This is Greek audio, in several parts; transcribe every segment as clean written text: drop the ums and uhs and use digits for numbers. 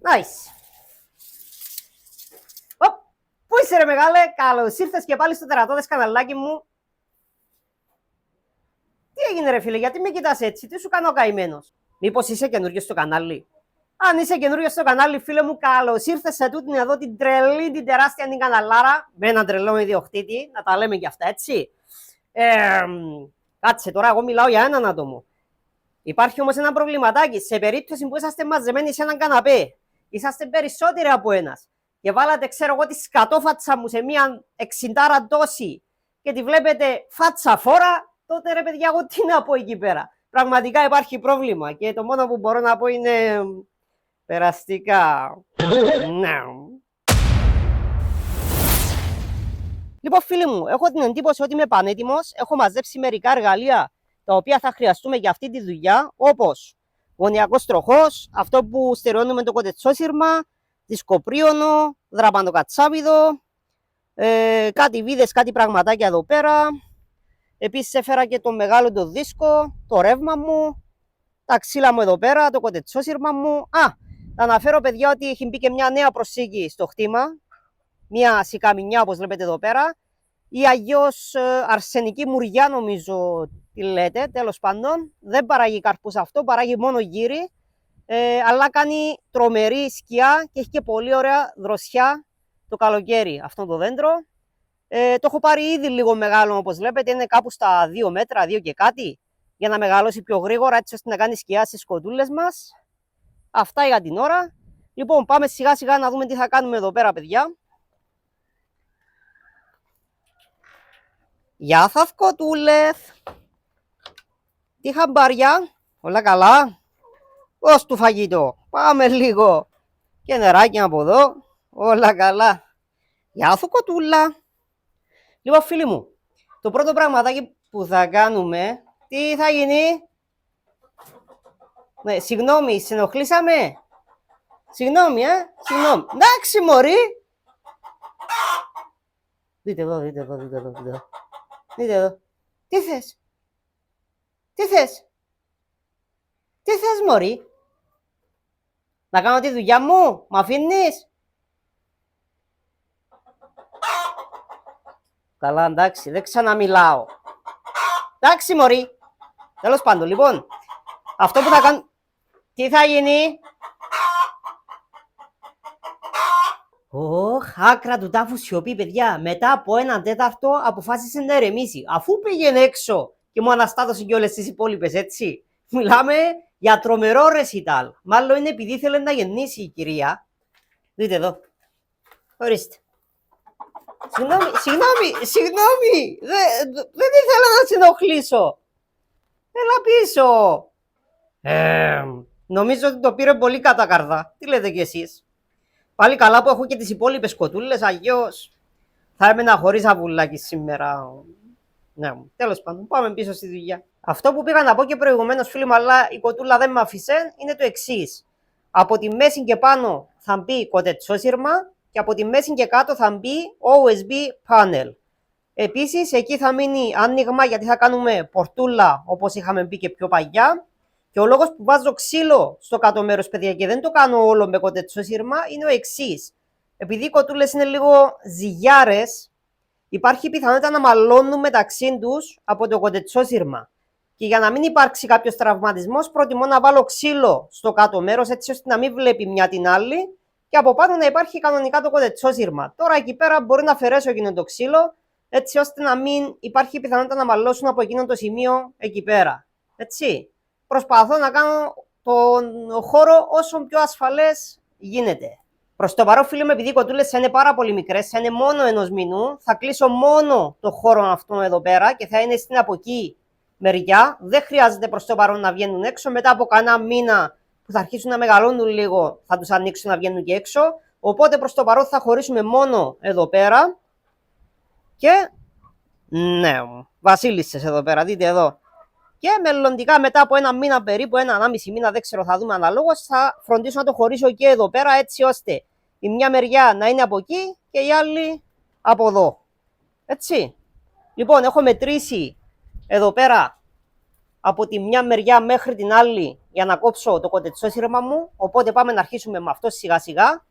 Nice. Πού είσαι ρε μεγάλε, καλώς ήρθες και πάλι στο τερατώδες καναλάκι μου. Τι έγινε ρε φίλε, γιατί με κοιτάς έτσι, τι σου κάνω καημένος? Μήπως είσαι καινούριος στο κανάλι? Αν είσαι καινούριος στο κανάλι, φίλε μου, καλώς ήρθες σε τούτην εδώ την τρελή, την τεράστια την καναλάρα, με έναν τρελό ιδιοκτήτη, να τα λέμε και αυτά, έτσι. Κάτσε, τώρα εγώ μιλάω για έναν άτομο. Υπάρχει όμως ένα προβληματάκι. Σε περίπτωση που είσαστε μαζεμένοι σε έναν καναπέ, είσαστε περισσότεροι από ένας, και βάλατε, ξέρω εγώ, τη σκατόφατσα μου σε μια 60 δόση και τη βλέπετε φάτσα φόρα, τότε ρε παιδιά, εγώ τι να πω εκεί πέρα? Πραγματικά υπάρχει πρόβλημα και το μόνο που μπορώ να πω είναι περαστικά. Λοιπόν, φίλοι μου, έχω την εντύπωση ότι είμαι πανέτοιμος. Έχω μαζέψει μερικά εργαλεία τα οποία θα χρειαστούμε για αυτή τη δουλειά, όπως γωνιακός τροχός, αυτό που στερεώνουμε το κοτετσόσυρμα, δισκοπρίωνο, δραπαντοκατσάβιδο, κάτι βίδες, κάτι πραγματάκια εδώ πέρα. Επίσης έφερα και το μεγάλο το δίσκο, το ρεύμα μου, τα ξύλα μου εδώ πέρα, το κοτετσόσυρμα μου. Θα αναφέρω παιδιά ότι έχει μπει και μια νέα προσήκη στο χτήμα, μια σικαμινιά όπως βλέπετε εδώ πέρα, ή αλλιώς αρσενική μουριά νομίζω τη λέτε, τέλος πάντων. Δεν παράγει καρπούς αυτό, παράγει μόνο γύρι, αλλά κάνει τρομερή σκιά και έχει και πολύ ωραία δροσιά το καλοκαίρι αυτό το δέντρο. Το έχω πάρει ήδη λίγο μεγάλο όπως βλέπετε, είναι κάπου στα 2 μέτρα, 2 και κάτι, για να μεγαλώσει πιο γρήγορα, έτσι ώστε να κάνει σκιά στις κοντούλες μας. Αυτά για την ώρα. Λοιπόν, πάμε σιγά σιγά να δούμε τι θα κάνουμε εδώ πέρα, παιδιά. Γεια σας κοτούλες. Τι χαμπάρια, όλα καλά? Πώς του φαγητό, πάμε λίγο. Και νεράκι από εδώ, όλα καλά. Γεια σου κοτούλα. Λοιπόν φίλοι μου, το πρώτο πραγματάκι που θα κάνουμε, τι θα γίνει? Ναι, συγγνώμη, συνοχλήσαμε? Συγγνώμη, συγγνώμη. Εντάξει μωρή. Δείτε εδώ, δείτε εδώ, δείτε εδώ, δείτε εδώ. Δείτε εδώ. Τι θες? Τι θες? Τι θες μωρή? Να κάνω τη δουλειά μου? Μ' αφήνεις? Καλά, εντάξει, δεν ξαναμιλάω. Εντάξει μωρή. Τέλος πάντων, λοιπόν, αυτό που θα κάνω... Τι θα γίνει? Άκρα του τάφου σιωπή, παιδιά. Μετά από 1/4 αποφάσισε να ηρεμήσει. Αφού πήγαινε έξω και μου αναστάτωσε και όλες τις υπόλοιπες, έτσι. Μιλάμε για τρομερό ρεσιτάλ. Μάλλον είναι επειδή ήθελε να γεννήσει η κυρία. Δείτε εδώ. Ορίστε. Συγγνώμη. Δεν ήθελα να συνοχλήσω. Έλα πίσω. Νομίζω ότι το πήρε πολύ κατά καρδά. Τι λέτε κι εσείς? Πάλι καλά που έχω και τις υπόλοιπες κοτούλες, αλλιώς θα έμενα χωρίς αβουλάκι σήμερα. Ναι, τέλος πάντων, πάμε πίσω στη δουλειά. Αυτό που πήγα να πω και προηγουμένως, φίλοι μου, αλλά η κοτούλα δεν με άφησε, είναι το εξής. Από τη μέση και πάνω θα μπει κοτετσόσυρμα και από τη μέση και κάτω θα μπει OSB panel. Επίσης, εκεί θα μείνει άνοιγμα γιατί θα κάνουμε πορτούλα όπως είχαμε πει και πιο παλιά. Και ο λόγος που βάζω ξύλο στο κάτω μέρος, παιδιά, και δεν το κάνω όλο με κοτετσόσυρμα, είναι ο εξής. Επειδή οι κοτούλες είναι λίγο ζυγιάρες, υπάρχει πιθανότητα να μαλώνουν μεταξύ τους από το κοτετσόσυρμα. Και για να μην υπάρξει κάποιος τραυματισμός, προτιμώ να βάλω ξύλο στο κάτω μέρος, έτσι ώστε να μην βλέπει μια την άλλη, και από πάνω να υπάρχει κανονικά το κοτετσόσυρμα. Τώρα εκεί πέρα μπορεί να αφαιρέσω εκείνο το ξύλο, έτσι ώστε να μην υπάρχει πιθανότητα να μαλώσουν από εκείνο το σημείο εκεί πέρα. Έτσι. Προσπαθώ να κάνω τον χώρο όσο πιο ασφαλές γίνεται. Προς το παρόν, φίλοι μου, επειδή οι κοτούλες είναι πάρα πολύ μικρές, είναι μόνο 1 μηνού, θα κλείσω μόνο το χώρο αυτό εδώ πέρα και θα είναι στην από εκεί μεριά. Δεν χρειάζεται προς το παρόν να βγαίνουν έξω. Μετά από κανένα μήνα που θα αρχίσουν να μεγαλώνουν λίγο, θα τους ανοίξουν να βγαίνουν και έξω. Οπότε προς το παρόν θα χωρίσουμε μόνο εδώ πέρα. Και ναι, βασίλισσες εδώ πέρα, δείτε εδώ. Και μελλοντικά μετά από 1 μήνα περίπου, 1,5 μήνα, δεν ξέρω, θα δούμε αναλόγως, θα φροντίσω να το χωρίσω και εδώ πέρα, έτσι ώστε η μια μεριά να είναι από εκεί και η άλλη από εδώ. Έτσι. Λοιπόν, έχω μετρήσει εδώ πέρα από τη μια μεριά μέχρι την άλλη για να κόψω το κοντετσόσυρμα μου, οπότε πάμε να αρχίσουμε με αυτό σιγά σιγά.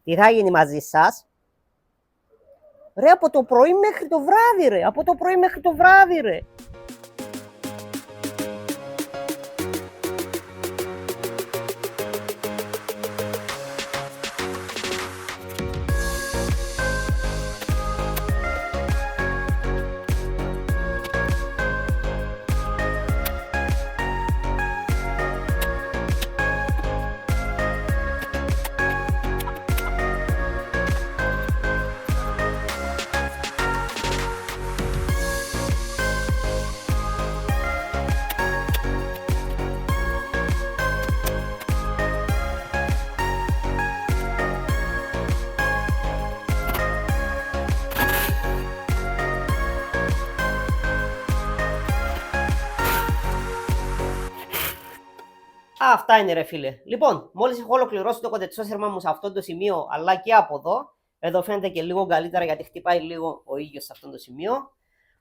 Τι θα γίνει μαζί σας? Ρε, από το πρωί μέχρι το βράδυ, ρε. Από το πρωί μέχρι το βράδυ, ρε. Αυτά είναι, ρε φίλε. Λοιπόν, μόλις έχω ολοκληρώσει το κοντετσόσυρμα μου σε αυτό το σημείο, αλλά και από εδώ, εδώ φαίνεται και λίγο καλύτερα γιατί χτυπάει λίγο ο ήλιος σε αυτό το σημείο.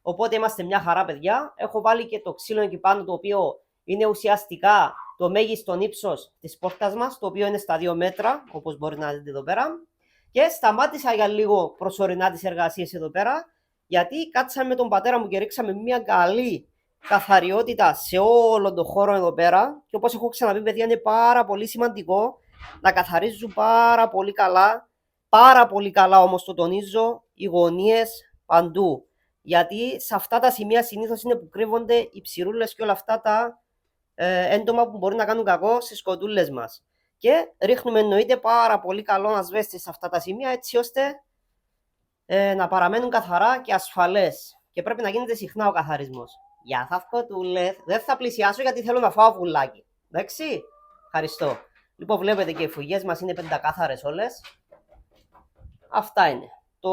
Οπότε είμαστε μια χαρά, παιδιά. Έχω βάλει και το ξύλο εκεί πάνω, το οποίο είναι ουσιαστικά το μέγιστο ύψος της πόρτας μας, το οποίο είναι στα 2 μέτρα, όπως μπορεί να δείτε εδώ πέρα. Και σταμάτησα για λίγο προσωρινά τις εργασίες εδώ πέρα, γιατί κάτσαμε με τον πατέρα μου και ρίξαμε μια καλή καθαριότητα σε όλο τον χώρο εδώ πέρα. Και όπως έχω ξαναπεί, παιδιά, είναι πάρα πολύ σημαντικό να καθαρίζουν πάρα πολύ καλά. Πάρα πολύ καλά, όμως το τονίζω, οι γωνίες παντού. Γιατί σε αυτά τα σημεία συνήθως είναι που κρύβονται οι ψηρούλες και όλα αυτά τα έντομα που μπορεί να κάνουν κακό στις κοντούλες μας. Και ρίχνουμε εννοείται πάρα πολύ καλό ασβέστη σε αυτά τα σημεία, έτσι ώστε να παραμένουν καθαρά και ασφαλές. Και πρέπει να γίνεται συχνά ο καθαρισμός. Γεια σας, κοτούλες. Δεν θα πλησιάσω γιατί θέλω να φάω βουλάκι. Εντάξει. Ευχαριστώ. Λοιπόν, βλέπετε και οι φουγιές μας είναι πεντακάθαρες όλες. Αυτά είναι. Το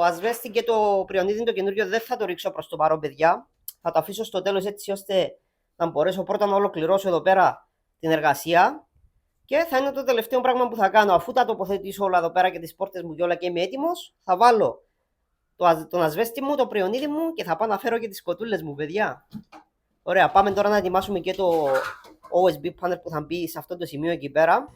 ασβέστη και το πριονίδι το καινούριο δεν θα το ρίξω προς το παρόν, παιδιά. Θα το αφήσω στο τέλος, έτσι ώστε να μπορέσω πρώτα να ολοκληρώσω εδώ πέρα την εργασία. Και θα είναι το τελευταίο πράγμα που θα κάνω. Αφού τα τοποθετήσω όλα εδώ πέρα και τις πόρτες μου και όλα και είμαι έτοιμος, θα βάλω τον ασβέστη μου, το πριονίδι μου και θα πάω να φέρω και τις κοτούλες μου, παιδιά. Ωραία, πάμε τώρα να ετοιμάσουμε και το OSB panel που θα μπει σε αυτό το σημείο εκεί πέρα.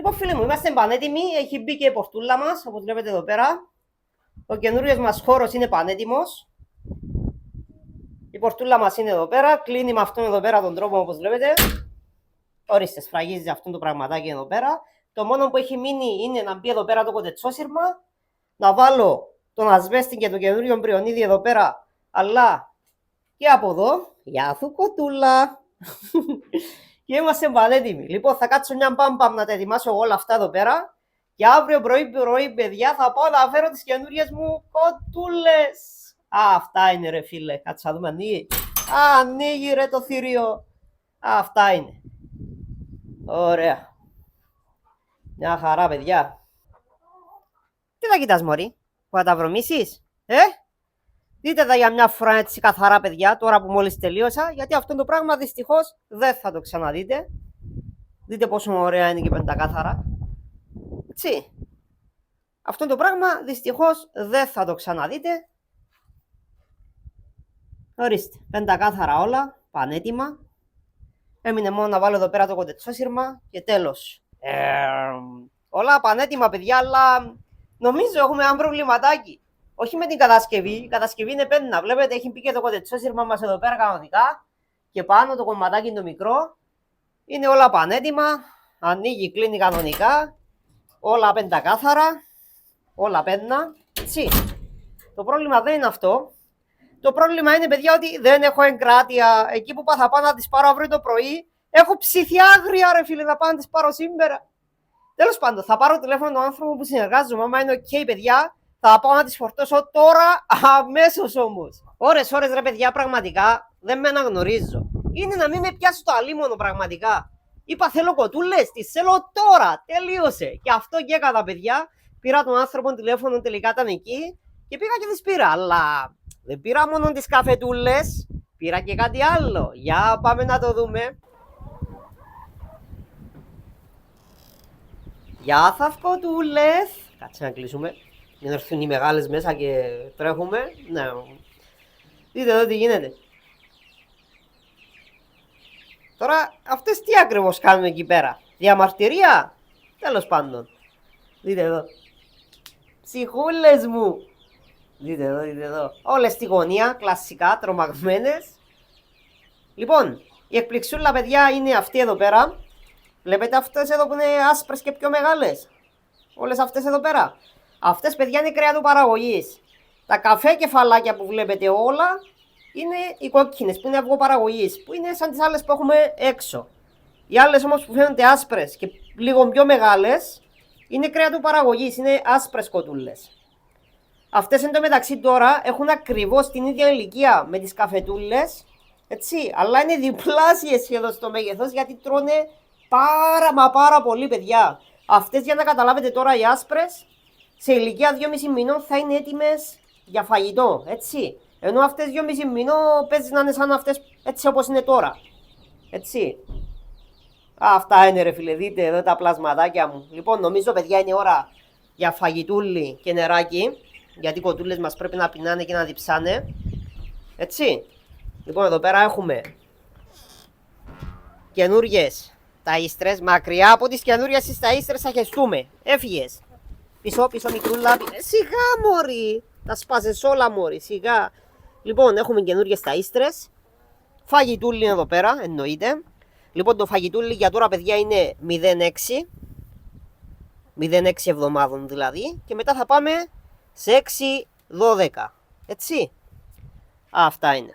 Λοιπόν, φίλοι μου, είμαστε πανέτοιμοι. Έχει μπει και η πορτούλα μας, όπως βλέπετε εδώ πέρα. Ο καινούριος μας χώρος είναι πανέτοιμος. Η πορτούλα μας είναι εδώ πέρα. Κλείνει με αυτόν εδώ πέρα τον τρόπο, όπως βλέπετε. Ορίστε, σφραγίζει αυτό το πραγματάκι εδώ πέρα. Το μόνο που έχει μείνει είναι να μπει εδώ πέρα το κοτετσόσυρμα. Να βάλω τον ασβέστη και το καινούριο πριονίδι εδώ πέρα. Αλλά και από εδώ. Γεια σου, κοτούλα. Και είμαστε πανέτοιμοι. Λοιπόν, θα κάτσω μια μπαμπαμ να τα ετοιμάσω όλα αυτά εδώ πέρα. Και αύριο πρωί, παιδιά, θα πάω να φέρω τις καινούριες μου κοτούλες. Αυτά είναι, ρε φίλε. Κάτσε να δούμε, ανοίγει. Ανοίγει, ρε, το θηρίο. Αυτά είναι. Ωραία. Μια χαρά, παιδιά. Τι θα κοιτάς, μωρή, που θα τα βρωμίσεις, Δείτε τα για μια φορά έτσι καθαρά, παιδιά, τώρα που μόλις τελείωσα, γιατί αυτό το πράγμα δυστυχώς δεν θα το ξαναδείτε. Δείτε πόσο ωραία είναι και πεντακάθαρα. Έτσι. Αυτό το πράγμα δυστυχώς δεν θα το ξαναδείτε. Ορίστε, πεντακάθαρα όλα, πανέτοιμα. Έμεινε μόνο να βάλω εδώ πέρα το κοντετσόσυρμα και τέλος. Όλα πανέτοιμα, παιδιά, αλλά νομίζω έχουμε ένα προβληματάκι. Όχι με την κατασκευή, η κατασκευή είναι πέννα. Βλέπετε, έχει μπει και το κοντετσόσυρμα μας εδώ πέρα κανονικά. Και πάνω το κομματάκι είναι το μικρό. Είναι όλα πανέτοιμα. Ανοίγει, κλείνει κανονικά. Όλα πεντακάθαρα. Όλα πέννα. Έτσι. Το πρόβλημα δεν είναι αυτό. Το πρόβλημα είναι, παιδιά, ότι δεν έχω εγκράτεια. Εκεί που θα πάω να τις πάρω αύριο το πρωί, έχω ψηθιάγρια, ρε φίλε, να πάω να τις πάρω σήμερα. Τέλος πάντων, θα πάρω τηλέφωνο τον άνθρωπο που συνεργάζομαι. Άμα είναι OK, παιδιά, θα πάω να τις φορτώσω τώρα, αμέσως όμως. Ώρες, ρε παιδιά, πραγματικά δεν με αναγνωρίζω. Είναι να μην με πιάσει το αλίμονο, πραγματικά. Είπα θέλω κοτούλες, τις θέλω τώρα. Τελείωσε. Και αυτό και έκανα, παιδιά. Πήρα τον άνθρωπο τηλέφωνο, τελικά ήταν εκεί και πήγα και τις πήρα. Αλλά δεν πήρα μόνο τις καφετούλες, πήρα και κάτι άλλο. Για πάμε να το δούμε. Γεια σας, κοτούλες. Κάτσε να κλείσουμε. Μην έρθουν οι μεγάλες μέσα και τρέχουμε. Ναι. Δείτε εδώ τι γίνεται. Τώρα αυτές τι ακριβώς κάνουν εκεί πέρα. Διαμαρτυρία. Τέλος πάντων. Δείτε εδώ. Ψυχούλες μου. Δείτε εδώ. Όλες στη γωνία, κλασικά, τρομαγμένες. Λοιπόν, η εκπληξούλα, παιδιά, είναι αυτή εδώ πέρα. Βλέπετε αυτές εδώ που είναι άσπρες και πιο μεγάλες. Όλες αυτές εδώ πέρα. Αυτές, παιδιά, είναι κρέατο παραγωγής. Τα καφέ κεφαλάκια που βλέπετε όλα είναι οι κόκκινες που είναι αυγό παραγωγής, που είναι σαν τις άλλες που έχουμε έξω. Οι άλλες όμως που φαίνονται άσπρες και λίγο πιο μεγάλες είναι κρέατο παραγωγής, είναι άσπρες κοτούλες. Αυτές εν τω μεταξύ τώρα έχουν ακριβώς την ίδια ηλικία με τις καφετούλες, έτσι, αλλά είναι διπλάσιες σχεδόν στο μέγεθος γιατί τρώνε πάρα πολύ, παιδιά. Αυτές, για να καταλάβετε τώρα, οι άσπρες σε ηλικία 2,5 μηνών θα είναι έτοιμες για φαγητό, έτσι. Ενώ αυτές 2,5 μηνών παίζει να είναι σαν αυτές έτσι όπως είναι τώρα, έτσι. Αυτά είναι, ρε φίλε, δείτε εδώ τα πλασματάκια μου. Λοιπόν, νομίζω, παιδιά, είναι ώρα για φαγητούλι και νεράκι, γιατί οι κοτούλες μας πρέπει να πεινάνε και να διψάνε, έτσι. Λοιπόν, εδώ πέρα έχουμε καινούριες ταΐστρες, μακριά από τις καινούριες τις ταΐστρες θα χεστούμε. Έφυγες. Πίσω, μικρούλα. Σιγά, μωρή. Τα σπάζες όλα, μωρή, σιγά. Λοιπόν, έχουμε καινούριες ταΐστρες. Φαγητούλι εδώ πέρα, εννοείται. Λοιπόν, το φαγητούλι για τώρα, παιδιά, είναι 0,6 εβδομάδων δηλαδή. Και μετά θα πάμε σε 6-12. Έτσι. Αυτά είναι.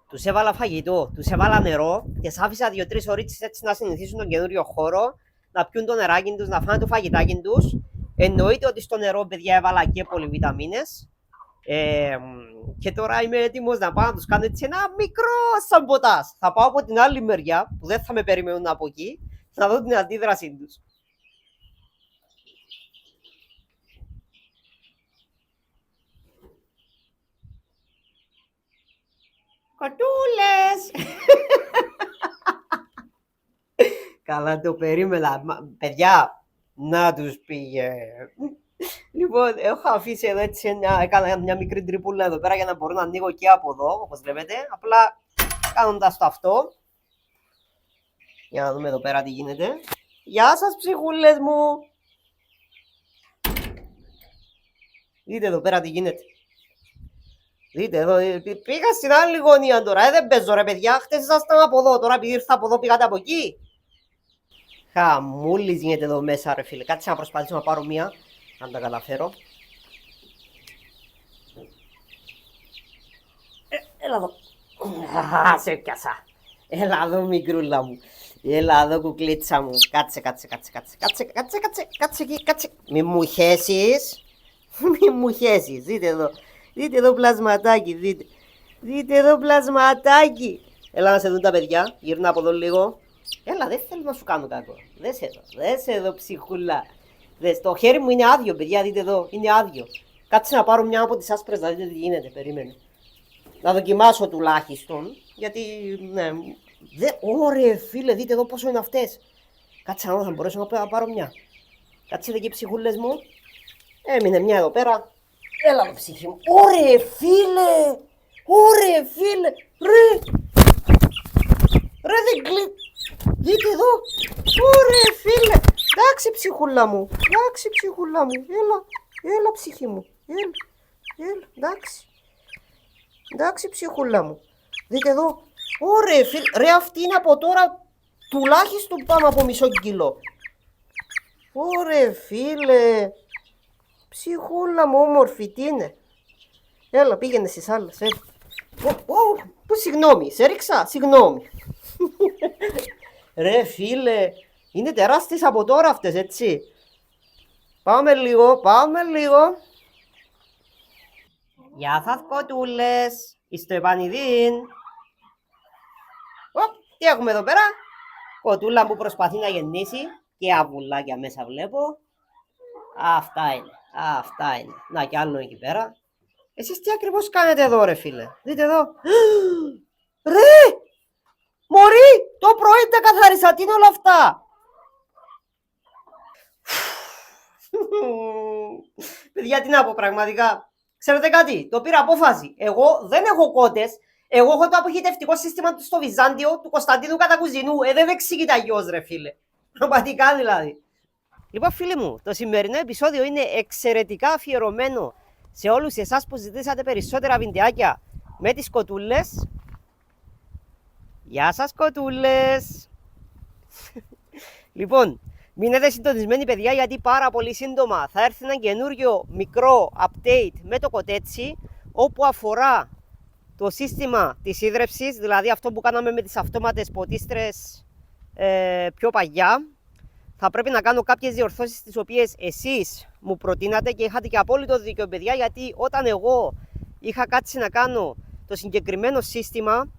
Τους έβαλα φαγητό, τους έβαλα νερό και σ' άφησα 2-3 ωρίτσες έτσι να συνηθίσουν τον καινούριο χώρο, να πιούν το νεράκι τους, να φάνε το φαγητάκι τους. Εννοείται ότι στο νερό, παιδιά, έβαλα και πολυβιταμίνες. Και τώρα είμαι έτοιμος να πάω να τους κάνω έτσι ένα μικρό σαμποτάζ. Θα πάω από την άλλη μεριά, που δεν θα με περιμένουν από εκεί, να δω την αντίδρασή τους. Κοτούλες! Καλά το περίμενα. Παιδιά, να τους πήγε. Λοιπόν, έχω αφήσει εδώ έτσι έκανα μια μικρή τρυπούλα εδώ πέρα για να μπορώ να ανοίγω και από εδώ, όπως βλέπετε. Απλά κάνοντας το αυτό. Για να δούμε εδώ πέρα τι γίνεται. Γεια σας ψυχούλες μου. Δείτε εδώ πέρα τι γίνεται. Δείτε εδώ, πήγα στην άλλη γωνία τώρα, δεν παίζω ρε παιδιά, χτες ήσασταν από εδώ, τώρα επειδή ήρθα από εδώ πήγατε από εκεί. Χαμούλης γίνεται εδώ μέσα ρε φίλε, κάτσε να προσπαθήσω να πάρω μία, αν τα καταφέρω. Έλα εδώ. Σε πιάσα. Έλα εδώ μικρούλα μου. Έλα εδώ κουκλίτσα μου. Κάτσε εκεί, κάτσε. Μη μου χέσεις. Μη μου χέσεις. Δείτε εδώ. Δείτε εδώ πλασματάκι, δείτε. Δείτε εδώ πλασματάκι. Έλα να σε δουν τα παιδιά. Γυρνά από εδώ λίγο. Έλα, δεν θέλω να σου κάνω κακό. Δες εδώ ψυχούλα. Δες, το χέρι μου είναι άδειο, παιδιά. Δείτε εδώ. Είναι άδειο. Κάτσε να πάρω μια από τις άσπρες να δείτε τι γίνεται. Περίμενε. Να δοκιμάσω τουλάχιστον. Γιατί, ναι. Ωραία, φίλε, δείτε εδώ πόσο είναι αυτές. Κάτσε να δω, θα μπορέσω να πάρω μια. Κάτσετε εκεί, ψυχούλες μου. Έμεινε μια εδώ πέρα. Έλα το ψυχή μου. Ωραία, φίλε. Ωραία, φίλε. Ρε, δεν κλείνει. Δείτε εδώ. Ωραία, φίλε. Εντάξει, ψυχούλα μου. Εντάξει, ψυχούλα μου. Έλα, ψυχή μου. Έλα, εντάξει. Εντάξει, ψυχούλα μου. Δείτε εδώ. Ωραία, φίλε. Ρε, αυτή είναι από τώρα τουλάχιστον πάνω από μισό κιλό. Ωραία, φίλε. Ψυχούλα μου, όμορφη, τι είναι. Έλα, πήγαινε στις άλλες. Πού, συγγνώμη, σε ρίξα, συγγνώμη. Ρε, φίλε, είναι τεράστιες από τώρα αυτές, έτσι. Πάμε λίγο. Γεια σας, κοτούλες. Είστε επανειδήν. Τι έχουμε εδώ πέρα. Κοτούλα που προσπαθεί να γεννήσει. Και αβουλάκια μέσα βλέπω. Αυτά είναι. Να κι άλλο εκεί πέρα. Εσείς τι ακριβώς κάνετε εδώ ρε φίλε. Δείτε εδώ. Ρε! Μωρή! Το πρωί τα καθάρισα. Τι είναι όλα αυτά. Παιδιά, τι να πω πραγματικά. Ξέρετε κάτι, το πήρα απόφαση. Εγώ δεν έχω κότες. Εγώ έχω το αποχητευτικό σύστημα του στο Βυζάντιο του Κωνσταντίνου Κατακουζινού. Δεν εξηγείται αγιώς ρε φίλε. Πραγματικά δηλαδή. Λοιπόν φίλοι μου, το σημερινό επεισόδιο είναι εξαιρετικά αφιερωμένο σε όλους εσάς που ζητήσατε περισσότερα βιντεάκια με τις κοτούλες. Γεια σας κοτούλες. Λοιπόν, μείνετε συντονισμένοι παιδιά γιατί πάρα πολύ σύντομα θα έρθει ένα καινούριο μικρό update με το κοτέτσι όπου αφορά το σύστημα της ίδρευσης, δηλαδή αυτό που κάναμε με τις αυτόματες ποτίστρες πιο παλιά. Θα πρέπει να κάνω κάποιες διορθώσεις τις οποίες εσείς μου προτείνατε και είχατε και απόλυτο δίκιο παιδιά, γιατί όταν εγώ είχα κάτσει να κάνω το συγκεκριμένο σύστημα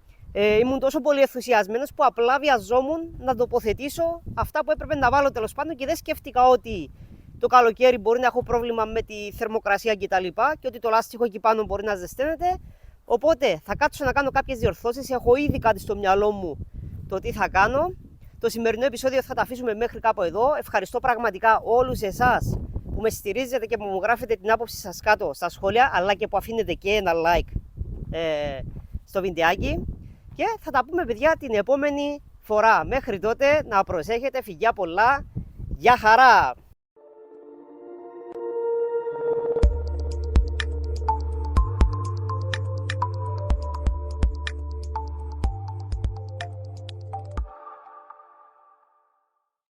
ήμουν τόσο πολύ ενθουσιασμένος που απλά βιαζόμουν να τοποθετήσω αυτά που έπρεπε να βάλω τέλος πάντων και δεν σκέφτηκα ότι το καλοκαίρι μπορεί να έχω πρόβλημα με τη θερμοκρασία κτλ. Και ότι το λάστιχο εκεί πάνω μπορεί να ζεσταίνεται. Οπότε θα κάτσω να κάνω κάποιες διορθώσεις. Έχω ήδη κάτι στο μυαλό μου το τι θα κάνω. Το σημερινό επεισόδιο θα τα αφήσουμε μέχρι κάπου εδώ. Ευχαριστώ πραγματικά όλους εσάς που με στηρίζετε και που μου γράφετε την άποψη σας κάτω στα σχόλια, αλλά και που αφήνετε και ένα like στο βιντεάκι. Και θα τα πούμε παιδιά την επόμενη φορά. Μέχρι τότε να προσέχετε, φιλιά πολλά, γεια χαρά!